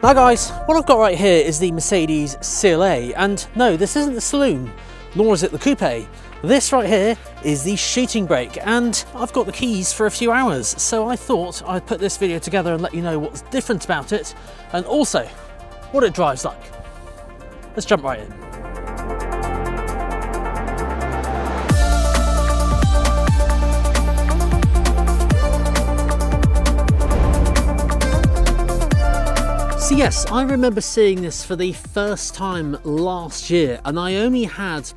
Now guys, what I've got right here is the Mercedes CLA, and no, this isn't the saloon, nor is it the coupe. This right here is the shooting brake, and I've got the keys for a few hours, so I thought I'd put this video together and let you know what's different about it, and also what it drives like. Let's jump right in. So yes, I remember seeing this for the first time last year, and I only had,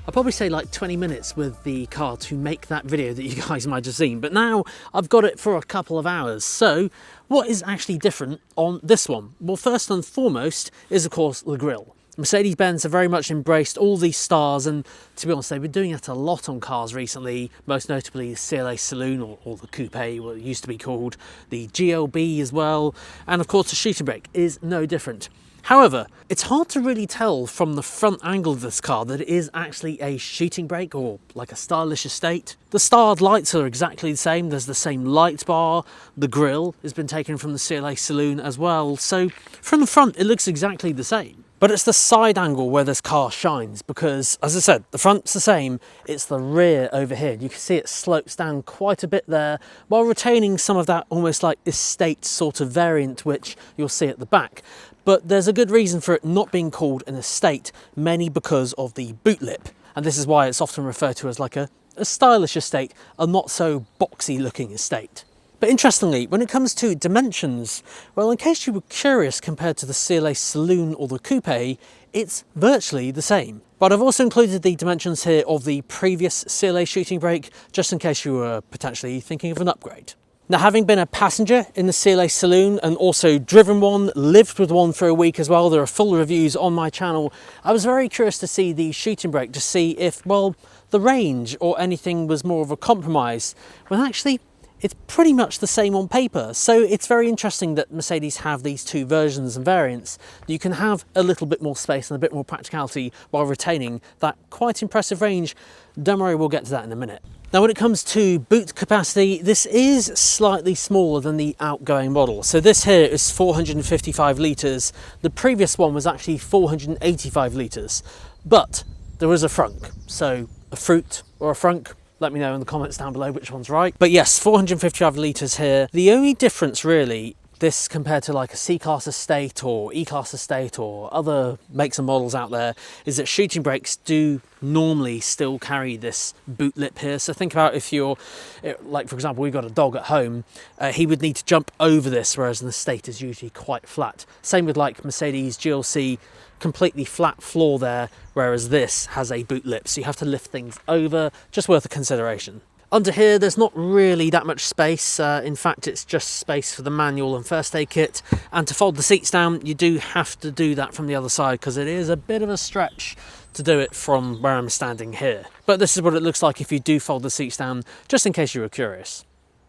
I'd probably say like 20 minutes with the car to make that video that you guys might have seen, but now I've got it for a couple of hours. So what is actually different on this one? Well, first and foremost is of course the grille. Mercedes-Benz have very much embraced all these stars, and to be honest, they've been doing it a lot on cars recently, most notably the CLA Saloon, or the Coupe, what it used to be called, the GLB as well, and of course the shooting brake is no different. However, it's hard to really tell from the front angle of this car that it is actually a shooting brake or like a stylish estate. The starred lights are exactly the same, there's the same light bar, the grille has been taken from the CLA Saloon as well, so from the front it looks exactly the same. But it's the side angle where this car shines, because as I said, the front's the same, it's the rear over here. You can see it slopes down quite a bit there, while retaining some of that almost like estate sort of variant which you'll see at the back. But there's a good reason for it not being called an estate, mainly because of the boot lip. And this is why it's often referred to as like a stylish estate, a not so boxy looking estate. But interestingly, when it comes to dimensions, well, in case you were curious, compared to the CLA Saloon or the Coupe, it's virtually the same. But I've also included the dimensions here of the previous CLA shooting brake, just in case you were potentially thinking of an upgrade. Now, having been a passenger in the CLA Saloon and also driven one, lived with one for a week as well, there are full reviews on my channel, I was very curious to see the shooting brake to see if, well, the range or anything was more of a compromise, when actually it's pretty much the same on paper. So it's very interesting that Mercedes have these two versions and variants. You can have a little bit more space and a bit more practicality while retaining that quite impressive range. Don't worry, we'll get to that in a minute. Now, when it comes to boot capacity, this is slightly smaller than the outgoing model. So this here is 455 litres. The previous one was actually 485 litres, but there is a Frunk. So a fruit or a Frunk, let me know in the comments down below which one's right. But yes, 455 litres here. The only difference really, this compared to like a C-Class estate or E-Class estate or other makes and models out there, is that shooting brakes do normally still carry this boot lip here. So think about if you're, like for example, we've got a dog at home, he would need to jump over this, whereas an estate is usually quite flat. Same with like Mercedes GLC, completely flat floor there, whereas this has a boot lip, so you have to lift things over. Just worth a consideration. Under here, there's not really that much space. In fact, it's just space for the manual and first aid kit. And to fold the seats down, you do have to do that from the other side, because it is a bit of a stretch to do it from where I'm standing here. But this is what it looks like if you do fold the seats down, just in case you were curious.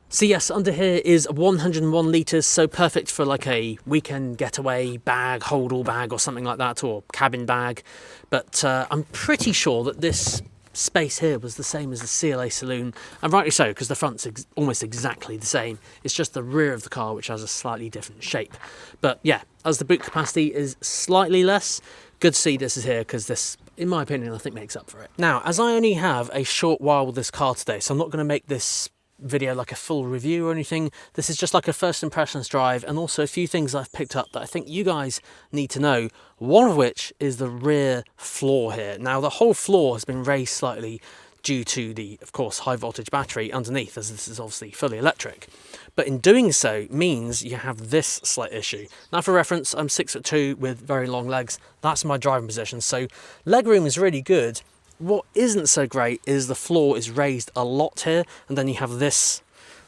So yes, under here is 101 litres, so perfect for like a weekend getaway bag, hold-all bag or something like that, or cabin bag. But I'm pretty sure that this space here was the same as the CLA Saloon, and rightly so, because the front's almost exactly the same. It's just the rear of the car which has a slightly different shape. But yeah, as the boot capacity is slightly less, good to see this is here, because this, in my opinion, I think makes up for it. Now, as I only have a short while with this car today, so I'm not going to make this video like a full review or anything. This is just like a first impressions drive, and also a few things I've picked up that I think you guys need to know, one of which is the rear floor here. Now, the whole floor has been raised slightly due to the, of course, high voltage battery underneath, as this is obviously fully electric. But in doing so means you have this slight issue. Now, for reference, I'm 6'2" with very long legs. That's my driving position, so legroom is really good. What isn't so great is the floor is raised a lot here, and then you have this.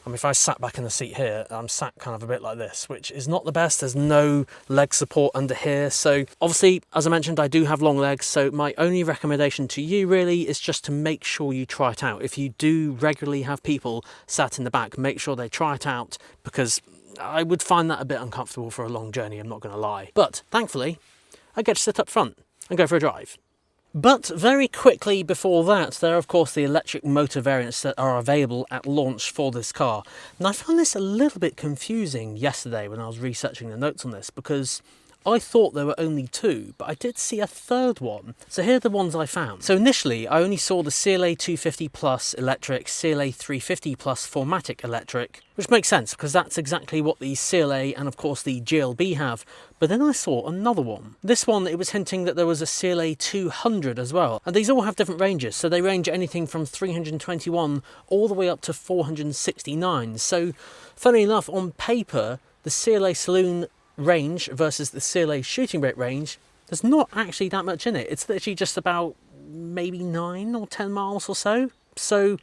I mean, if I sat back in the seat here, I'm sat kind of a bit like this, which is not the best. There's no leg support under here. So obviously, as I mentioned, I do have long legs, so my only recommendation to you really is just to make sure you try it out. If you do regularly have people sat in the back, make sure they try it out, because I would find that a bit uncomfortable for a long journey, I'm not going to lie. But thankfully, I get to sit up front and go for a drive. But very quickly before that, there are of course the electric motor variants that are available at launch for this car. And I found this a little bit confusing yesterday when I was researching the notes on this, because I thought there were only two, but I did see a third one. So here are the ones I found. So initially, I only saw the CLA 250 Plus electric, CLA 350 Plus 4MATIC electric, which makes sense because that's exactly what the CLA and of course the GLB have. But then I saw another one. This one, it was hinting that there was a CLA 200 as well. And these all have different ranges. So they range anything from 321 all the way up to 469. So funny enough, on paper, the CLA Saloon range versus the CLA Shooting Brake range, there's not actually that much in it. It's literally just about maybe 9 or 10 miles or so. So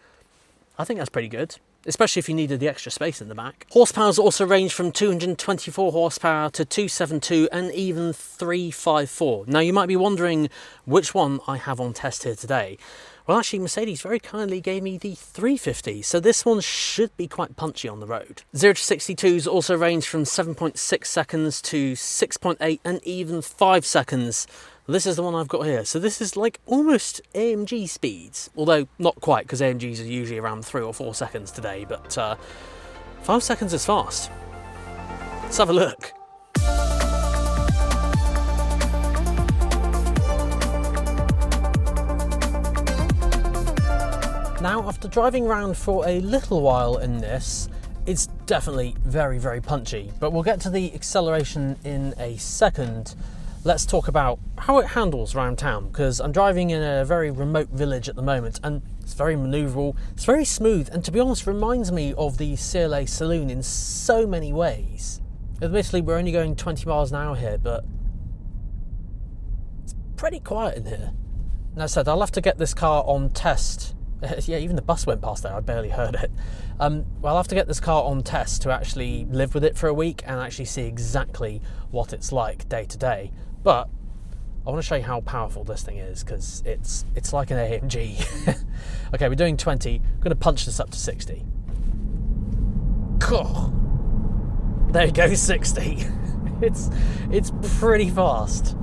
I think that's pretty good, especially if you needed the extra space in the back. Horsepowers also range from 224 horsepower to 272 and even 354. Now you might be wondering which one I have on test here today. Well, actually, Mercedes very kindly gave me the 350, so this one should be quite punchy on the road. 0 to 62s also range from 7.6 seconds to 6.8 and even 5 seconds. This is the one I've got here, so this is like almost AMG speeds, although not quite, because AMGs are usually around 3 or 4 seconds today, but 5 seconds is fast. Let's have a look. Now, after driving around for a little while in this, it's definitely very, very punchy, but we'll get to the acceleration in a second. Let's talk about how it handles around town, because I'm driving in a very remote village at the moment and it's very manoeuvrable, it's very smooth, and to be honest reminds me of the CLA Saloon in so many ways. Admittedly, we're only going 20 miles an hour here, but it's pretty quiet in here. And as I said, I'll have to get this car on test. Yeah, even the bus went past there, I barely heard it. Well, I'll have to get this car on test to actually live with it for a week and actually see exactly what it's like day to day. But I want to show you how powerful this thing is, because it's like an AMG. Okay, we're doing 20. I'm going to punch this up to 60. There you go, 60. It's pretty fast.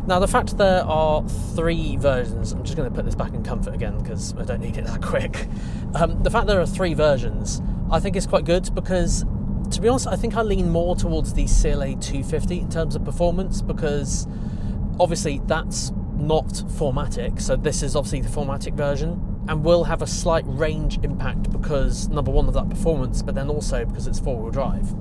Now, the fact there are 3 versions, I'm just going to put this back in comfort again because I don't need it that quick. The fact there are 3 versions, I think is quite good, because, to be honest, I think I lean more towards the CLA 250 in terms of performance, because obviously that's not 4MATIC, so this is obviously the 4MATIC version, and will have a slight range impact because, number one, of that performance, but then also because it's 4-wheel drive.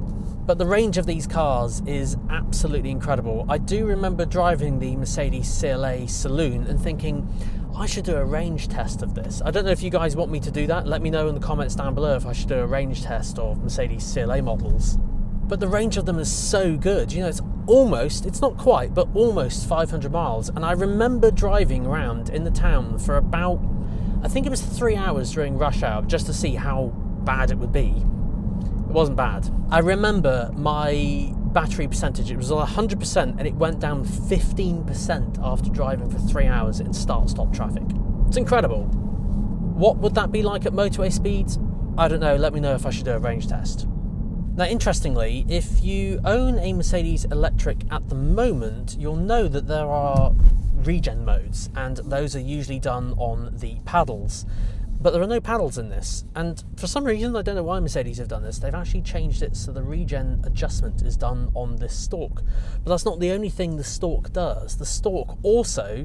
But the range of these cars is absolutely incredible. I do remember driving the Mercedes CLA Saloon and thinking, I should do a range test of this. I don't know if you guys want me to do that. Let me know in the comments down below if I should do a range test of Mercedes CLA models. But the range of them is so good. You know, it's not quite, but almost 500 miles. And I remember driving around in the town for about, I think it was 3 hours during rush hour, just to see how bad it would be. It wasn't bad. I remember my battery percentage, it was 100% and it went down 15% after driving for 3 hours in start-stop traffic. It's incredible. What would that be like at motorway speeds? I don't know, let me know if I should do a range test. Now, interestingly, if you own a Mercedes electric at the moment, you'll know that there are regen modes, and those are usually done on the paddles. But there are no paddles in this, and for some reason, I don't know why Mercedes have done this, they've actually changed it so the regen adjustment is done on this stalk. But that's not the only thing the stalk does. The stalk also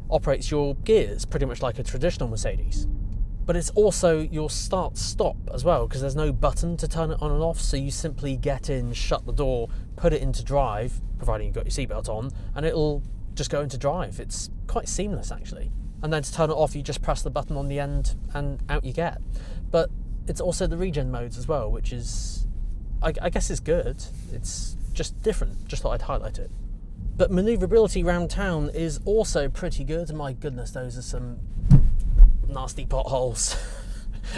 operates your gears, pretty much like a traditional Mercedes. But it's also your start-stop as well, because there's no button to turn it on and off, so you simply get in, shut the door, put it into drive, providing you've got your seatbelt on, and it'll just go into drive. It's quite seamless, actually. And then to turn it off, you just press the button on the end and out you get. But it's also the regen modes as well, which is, I guess is good. It's just different, just thought I'd highlight it. But manoeuvrability around town is also pretty good. My goodness, those are some nasty potholes.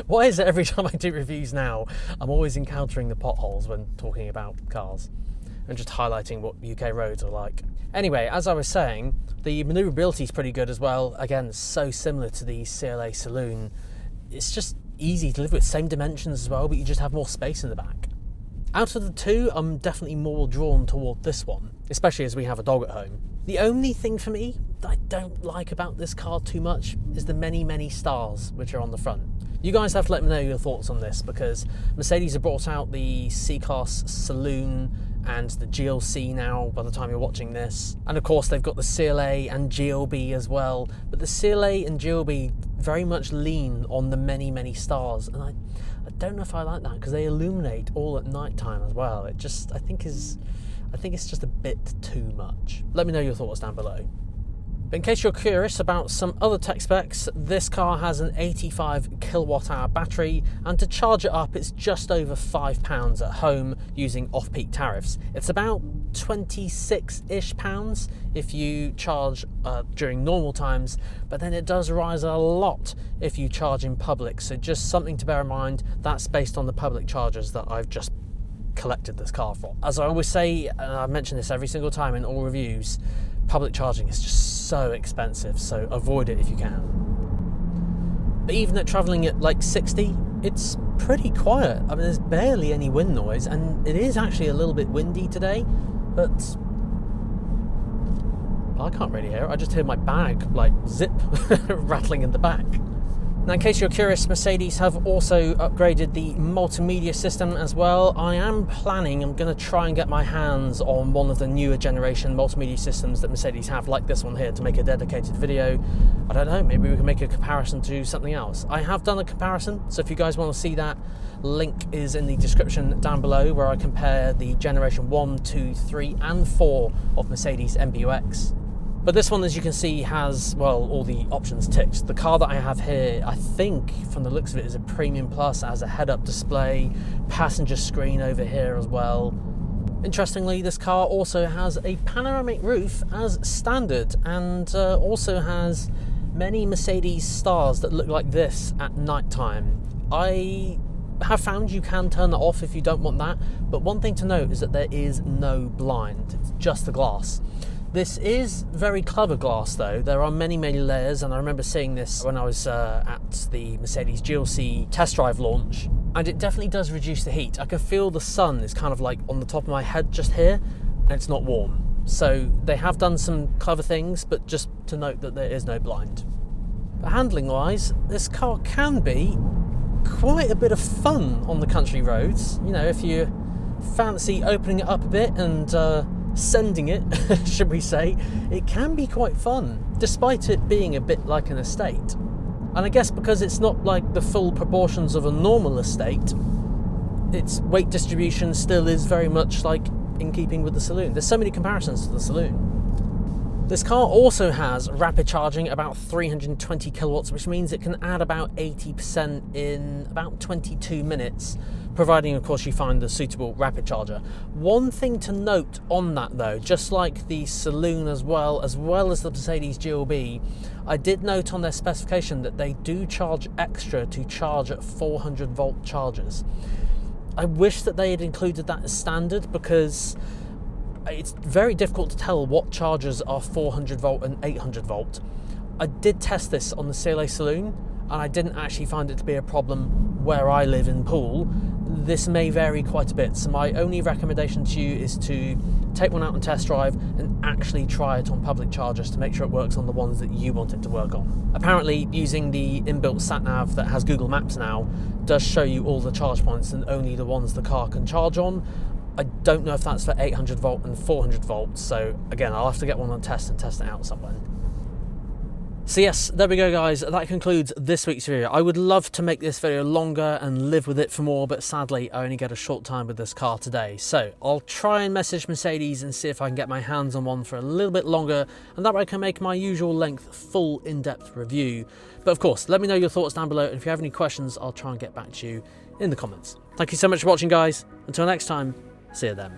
Why is it every time I do reviews now, I'm always encountering the potholes when talking about cars and just highlighting what UK roads are like? Anyway, as I was saying, the manoeuvrability is pretty good as well. Again, so similar to the CLA Saloon. It's just easy to live with, same dimensions as well, but you just have more space in the back. Out of the two, I'm definitely more drawn toward this one, especially as we have a dog at home. The only thing for me that I don't like about this car too much is the many stars which are on the front. You guys have to let me know your thoughts on this, because Mercedes have brought out the C-Class Saloon and the GLC now by the time you're watching this. And of course they've got the CLA and GLB as well, but the CLA and GLB very much lean on the many stars, and I don't know if I like that, because they illuminate all at night time as well. It just, I think it's just a bit too much. Let me know your thoughts down below. But in case you're curious about some other tech specs, this car has an 85 kilowatt hour battery, and to charge it up it's just over £5 at home using off-peak tariffs. It's about 26-ish pounds if you charge during normal times, but then it does rise a lot if you charge in public, so just something to bear in mind. That's based on the public chargers that I've just collected this car from. As I always say, and I mention this every single time in all reviews, public charging is just so expensive, so avoid it if you can. But even at travelling at like 60, it's pretty quiet. I mean, there's barely any wind noise, and it is actually a little bit windy today, but I can't really hear it. I just hear my bag like zip rattling in the back. Now, in case you're curious, Mercedes have also upgraded the multimedia system as well. I'm going to try and get my hands on one of the newer generation multimedia systems that Mercedes have, like this one here, to make a dedicated video. I don't know, maybe we can make a comparison to something else. I have done a comparison, so if you guys want to see that, link is in the description down below, where I compare the generation 1, 2, 3 and 4 of Mercedes MBUX. But this one, as you can see, has, well, all the options ticked. The car that I have here, I think, from the looks of it, is a Premium Plus. It has a head-up display, passenger screen over here as well. Interestingly, this car also has a panoramic roof as standard, and also has many Mercedes stars that look like this at night time. I have found you can turn that off if you don't want that, but one thing to note is that there is no blind. It's just the glass. This is very clever glass though. There are many layers, and I remember seeing this when I was at the Mercedes GLC test drive launch, and it definitely does reduce the heat. I can feel the sun is kind of like on the top of my head just here, and it's not warm. So they have done some clever things, but just to note that there is no blind. But handling wise, this car can be quite a bit of fun on the country roads. You know, if you fancy opening it up a bit and sending it, should we say, it can be quite fun, despite it being a bit like an estate. And I guess because it's not like the full proportions of a normal estate, its weight distribution still is very much like in keeping with the saloon. There's so many comparisons to the saloon. This car also has rapid charging, about 320 kilowatts, which means it can add about 80% in about 22 minutes, providing of course you find the suitable rapid charger. One thing to note on that though, just like the saloon as well as the Mercedes GLB, I did note on their specification that they do charge extra to charge at 400 volt chargers. I wish that they had included that as standard, because it's very difficult to tell what chargers are 400 volt and 800 volt. I did test this on the CLA Saloon, and I didn't actually find it to be a problem where I live in Poole. This may vary quite a bit, so my only recommendation to you is to take one out and test drive and actually try it on public chargers to make sure it works on the ones that you want it to work on. Apparently, using the inbuilt sat-nav that has Google Maps now does show you all the charge points and only the ones the car can charge on. I don't know if that's for 800 volt and 400 volts, so again, I'll have to get one on test and test it out somewhere. So yes, there we go guys, that concludes this week's video. I would love to make this video longer and live with it for more, but sadly I only get a short time with this car today. So I'll try and message Mercedes and see if I can get my hands on one for a little bit longer, and that way I can make my usual length, full in-depth review. But of course, let me know your thoughts down below, and if you have any questions, I'll try and get back to you in the comments. Thank you so much for watching guys. Until next time, see you then.